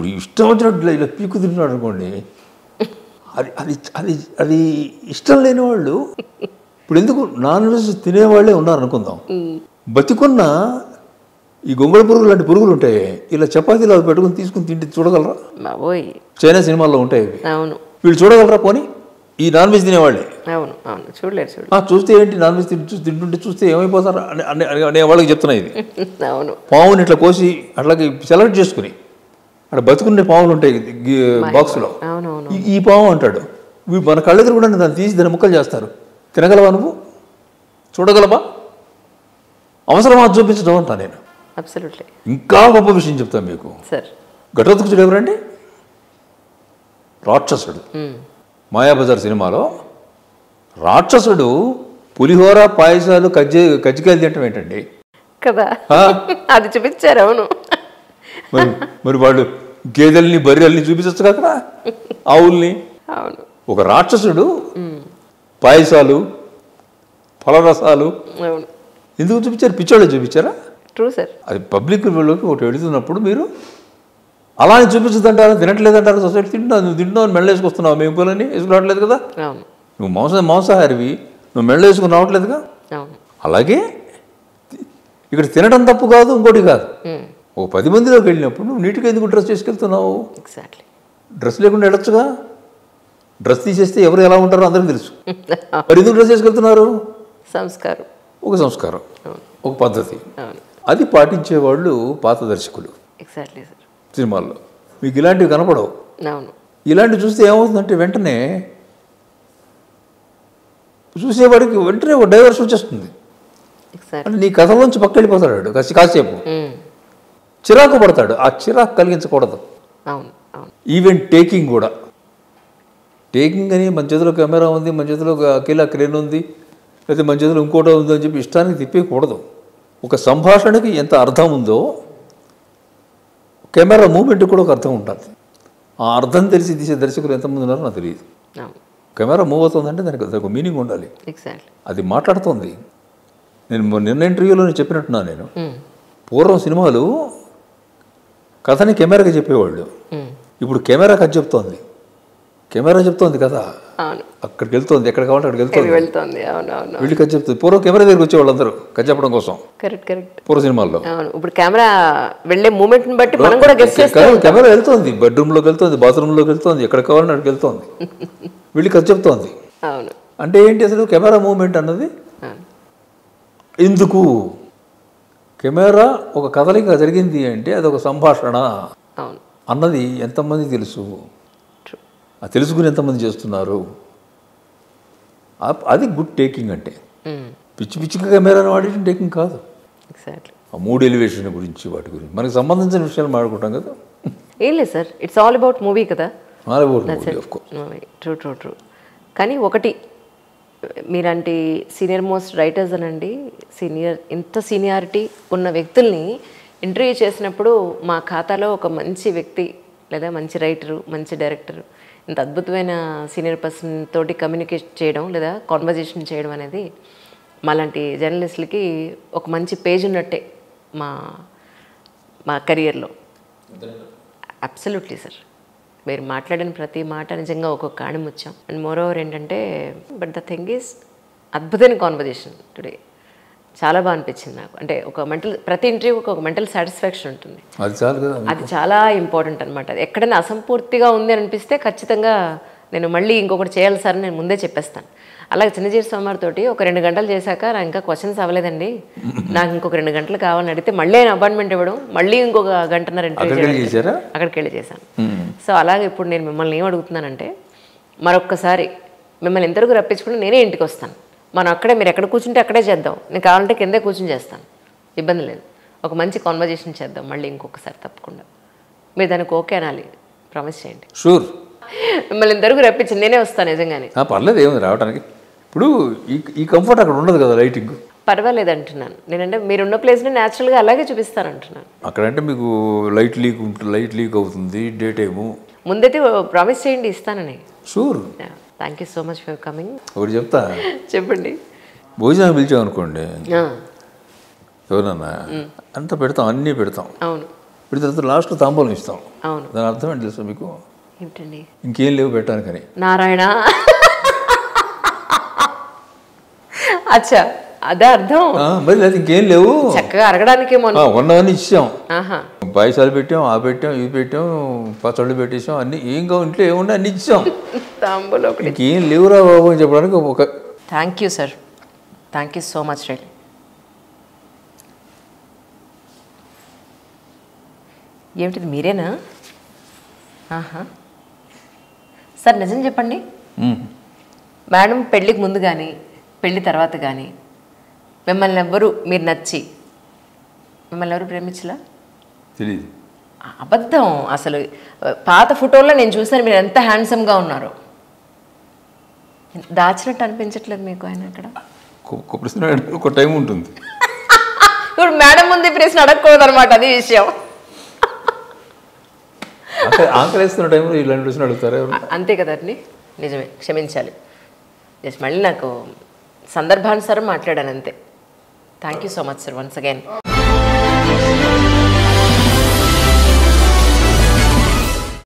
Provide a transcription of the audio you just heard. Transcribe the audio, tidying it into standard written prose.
ఇప్పుడు ఇష్టం వచ్చినట్లు ఇలా పీకు తింటున్నాడు అనుకోండి, అది అది అది అది ఇష్టం లేని వాళ్ళు ఇప్పుడు ఎందుకు నాన్ వెజ్ తినేవాళ్ళే ఉన్నారు అనుకుందాం. బతికున్న ఈ గొంగళ పురుగులు లాంటి పురుగులు ఉంటాయి, ఇలా చపాతీలు అవి పెట్టుకుని తీసుకుని తింటే చూడగలరా? చైనా సినిమాల్లో ఉంటాయి అవి. వీళ్ళు చూడగలరా? పోనీ ఈ నాన్ వెజ్ తినేవాళ్ళే. చూస్తే ఏంటి నాన్ వెజ్ తింటుంటే చూస్తే ఏమైపోతారు అనే వాళ్ళకి చెప్తున్నా ఇది. పావుని ఇట్లా కోసి అట్లాగే సెలెక్ట్ చేసుకుని అక్కడ బతుకునే పావులు ఉంటాయి బాక్స్లో, ఈ పావు అంటాడు. మన కళ్ళెదురు కూడా దాన్ని తీసి దాన్ని ముక్కలు చేస్తారు. తినగలవా నువ్వు? చూడగలవా? అవసరమా చూపించడం అంటా నేను. ఇంకా గొప్ప విషయం చెప్తాను మీకు. ఘటోత్కచుడు ఎవరండి? రాక్షసుడు. మాయాబజార్ సినిమాలో రాక్షసుడు పులిహోర పాయసాలు కజ్జికాయలు తింటాం ఏంటండి కదా, అది చూపించారు. అవును, మరి వాళ్ళు గేదెల్ని బర్రెల్ని చూపించచ్చు అక్కడ, ఆవుల్ని. ఒక రాక్షసుడు పాయసాలు ఫలరసాలు ఎందుకు చూపించారు? పిచ్చోళ్ళే చూపించారా? అది పబ్లిక్ లోకి ఒకటి వెళుతున్నప్పుడు మీరు అలానే చూపించదంటారు, తినట్లేదంటారు. సొసైటీ తింటున్నావు, నువ్వు తింటున్నావు, మెళ్ళ వేసుకొస్తున్నావు, మేము పిల్లల్ని వేసుకురావట్లేదు కదా. నువ్వు మాంసాహారివి, నువ్వు మెళ్ళ వేసుకుని రావట్లేదుగా. అలాగే ఇక్కడ తినడం తప్పు కాదు, ఇంకోటి కాదు. ఓ 10 మందిలోకి వెళ్ళినప్పుడు నువ్వు నీట్గా ఎందుకు డ్రెస్ చేసుకెళ్తున్నావు? డ్రెస్ లేకుండా వెళ్ళొచ్చుగా. డ్రెస్ తీసేస్తే ఎవరు ఎలా ఉంటారో అందరికీ తెలుసు. మరి ఎందుకు డ్రెస్ చేసుకెళ్తున్నారు? సంస్కారం, ఒక సంస్కారం, ఒక పద్ధతి. అది పాటించేవాళ్ళు పాత దర్శకులు సినిమాల్లో. మీకు ఇలాంటివి కనపడవు. ఇలాంటివి చూస్తే ఏమవుతుందంటే వెంటనే చూసేవాడికి వెంటనే ఒక డైవర్షన్ వచ్చేస్తుంది. అంటే నీ కథలోంచి పక్క వెళ్ళిపోతాడు కాసేపు, చిరాకు పడతాడు. ఆ చిరాకు కలిగించకూడదు. ఈవెన్ టేకింగ్ కూడా. టేకింగ్ అని మన చేతిలో కెమెరా ఉంది, మన చేతిలో అకేలా క్రేన్ ఉంది, లేకపోతే మన చేతిలో ఇంకోటో ఉంది అని చెప్పి ఇష్టానికి తిప్పేయకూడదు. ఒక సంభాషణకి ఎంత అర్థం ఉందో కెమెరా మూమెంట్కి కూడా ఒక అర్థం ఉంటుంది. ఆ అర్థం తెలిసి తీసే దర్శకులు ఎంతమంది ఉన్నారో నాకు తెలియదు. కెమెరా మూవ్ అవుతుందంటే దానికి ఒక మీనింగ్ ఉండాలి. అది మాట్లాడుతుంది. నేను నిన్న ఇంటర్వ్యూలో చెప్పినట్టున్నాను. నేను పూర్వం సినిమాలు కథని కెమెరాకి చెప్పేవాళ్ళు, ఇప్పుడు కెమెరా కథ చెప్తోంది. కెమెరా చెప్తోంది కదా, అక్కడికి వెళ్తుంది, ఎక్కడ కావాలంటే అక్కడికి వెళ్తుంది, వీళ్ళు కథ చెప్తుంది. పూర్వం కెమెరా దగ్గరికి వచ్చేవాళ్ళు అందరూ కథ చెప్పడం కోసం. పూర్వ సినిమాల్లో ఇప్పుడు కెమెరా వెళ్ళే మూమెంట్ బట్టి కెమెరా వెళ్తుంది, బెడ్రూమ్లోకి వెళ్తుంది, బాత్రూంలోకి వెళ్తుంది, ఎక్కడ కావాలంటే అక్కడికి వెళ్తుంది, వీళ్ళు కథ చెప్తోంది. అంటే ఏంటి అసలు కెమెరా మూమెంట్ అన్నది? ఎందుకు కెమెరా ఒక కదలిక జరిగింది అంటే అదొక సంభాషణ అన్నది ఎంతమంది తెలుసు? అది తెలుసుకుని ఎంతమంది చేస్తున్నారు? అది గుడ్ టేకింగ్. అంటే పిచ్చి పిచ్చిగా కెమెరాను వాడేయడం టేకింగ్ కాదు. ఆ మూడు ఎలివేషన్ గురించి వాటి గురించి మనకు సంబంధించిన విషయాలు మాట్లాడుకుంటాం కదా. ఏం లేదు sir, it's all about movie కదా. All about movie, of course. True true true. కానీ ఒకటి, మీలాంటి సీనియర్ మోస్ట్ రైటర్స్ అనండి, ఇంత సీనియారిటీ ఉన్న వ్యక్తుల్ని ఇంటర్వ్యూ చేసినప్పుడు మా ఖాతాలో ఒక మంచి వ్యక్తి లేదా మంచి రైటరు, మంచి డైరెక్టరు, ఇంత అద్భుతమైన సీనియర్ పర్సన్ తోటి కమ్యూనికేట్ చేయడం లేదా కాన్వర్జేషన్ చేయడం అనేది మాలాంటి జర్నలిస్టులకి ఒక మంచి పేజ్ ఉన్నట్టే మా కెరియర్లో. Absolutely sir. మీరు మాట్లాడిన ప్రతి మాట నిజంగా ఒక్కొక్క కాణిముత్యం. అండ్ మోర్ ఓవర్ ఏంటంటే, బట్ ద థింగ్ ఈజ్ అద్భుతమైన కాన్వర్జేషన్ టుడే. చాలా బాగా అనిపించింది నాకు. అంటే ఒక ప్రతి ఇంటర్వ్యూకి ఒక మెంటల్ సాటిస్ఫాక్షన్ ఉంటుంది. అది చాలా ఇంపార్టెంట్ అనమాట. ఎక్కడైనా అసంపూర్తిగా ఉంది అనిపిస్తే ఖచ్చితంగా నేను మళ్ళీ ఇంకొకటి చేయాలి సార్ నేను ముందే చెప్పేస్తాను. అలాగే చిన్నజీవి స్వామివారితో ఒక 2 గంటలు చేశాక నాకు ఇంకా క్వశ్చన్స్ అవ్వలేదండి, నాకు ఇంకొక 2 గంటలు కావాలని అడిగితే మళ్ళీ ఆయన అపాయింట్మెంట్ ఇవ్వడం, మళ్ళీ ఇంకొక 1.5 గంటన్నర ఇంటర్వ్యూ చేయడం, అక్కడికి వెళ్ళి చేశాను. సో అలాగే ఇప్పుడు నేను మిమ్మల్ని ఏం అడుగుతున్నానంటే, మరొక్కసారి మిమ్మల్ని ఎంతవరకు రప్పించుకుంటే నేనే ఇంటికి వస్తాను, మనం అక్కడే మీరు ఎక్కడ కూర్చుంటే అక్కడే చేద్దాం, నేను కావాలంటే కిందే కూర్చుని చేస్తాను, ఇబ్బంది లేదు. ఒక మంచి కాన్వర్జేషన్ చేద్దాం మళ్ళీ ఇంకొకసారి తప్పకుండా. మీరు దానికి ఓకే అనాలి, ప్రామిస్ చేయండి. షూర్. మిమ్మల్ని ఇంతవరకు రప్పించండి, నేనే వస్తాను నిజంగానే. పర్లేదు, ఏముంది రావడానికి. ఇప్పుడు ఈ కంఫర్ట్ అక్కడ ఉండదు కదా, లైటింగ్ పర్వాలేదు అంటున్నాను నేనంటే. మీరున్న ప్లేస్ని న్యాచురల్గా అలాగే చూపిస్తాను అంటున్నాను. అక్కడంటే మీకు లైట్ లీక్ అవుతుంది డే టైము. ముందైతే ప్రామిస్ చేయండి ఇస్తానని. Sure. Thank you so much for coming. ఒకటి చెప్తా, చెప్పండి. భోజనం పిలిచామనుకోండి ఎవరన్నా, అంతా పెడతాం, అన్నీ పెడతాం. అవును. ఇప్పుడు తర్వాత లాస్ట్లో తాంబూలం ఇస్తాం. అవును. దాని అర్థం ఏంటి తెలుసా మీకు? ఏంటండి? ఇంకేం లేవు పెట్టడానికని. నారాయణ. అచ్చా, అదే అర్థం. మరి లేదు ఇంకేం లేవు, చక్కగా అరగడానికేమో ఉన్నవన్నీ ఇచ్చాం. ఆహా, పాయసాలు పెట్టాం, ఆ పెట్టాం, ఇవి పెట్టాం, పచ్చళ్ళు పెట్టేసాం, అన్ని ఏం కావు ఇంట్లో ఏముండే అన్ని ఇచ్చాం. తాంబూలం ఒకటి. ఇంకేం లేవురా బాబు అని చెప్పడానికి ఒక. Thank you sir, thank you so much. Right, ఏమిటిది మీరేనా? ఆహా సార్, నిజం చెప్పండి, మేడం పెళ్ళికి ముందు కానీ పెళ్ళి తర్వాత కానీ మిమ్మల్ని ఎవ్వరు, మీరు నచ్చి మిమ్మల్ని ఎవరు ప్రేమించలా? తెలియదు. అబద్ధం. అసలు పాత ఫోటోల్లో నేను చూసాను మీరు ఎంత హ్యాండ్సమ్గా ఉన్నారు. దాచినట్టు అనిపించట్లేదు మీకు ఆయన అక్కడ? ఒక ప్రశ్న ఒక టైం ఉంటుంది. ఇప్పుడు మేడం ముందు ప్రశ్న అడగకూడదు అనమాట, అది విషయం. ఆకలిస్తున్న టైంలో ఇలాంటి ప్రశ్న అడుగుతారా? అంతే కదండి, నిజమే, క్షమించాలి. జస్ట్ మళ్ళీ నాకు సందర్భానుసారం మాట్లాడాను అంతే. Thank you so much sir, once again.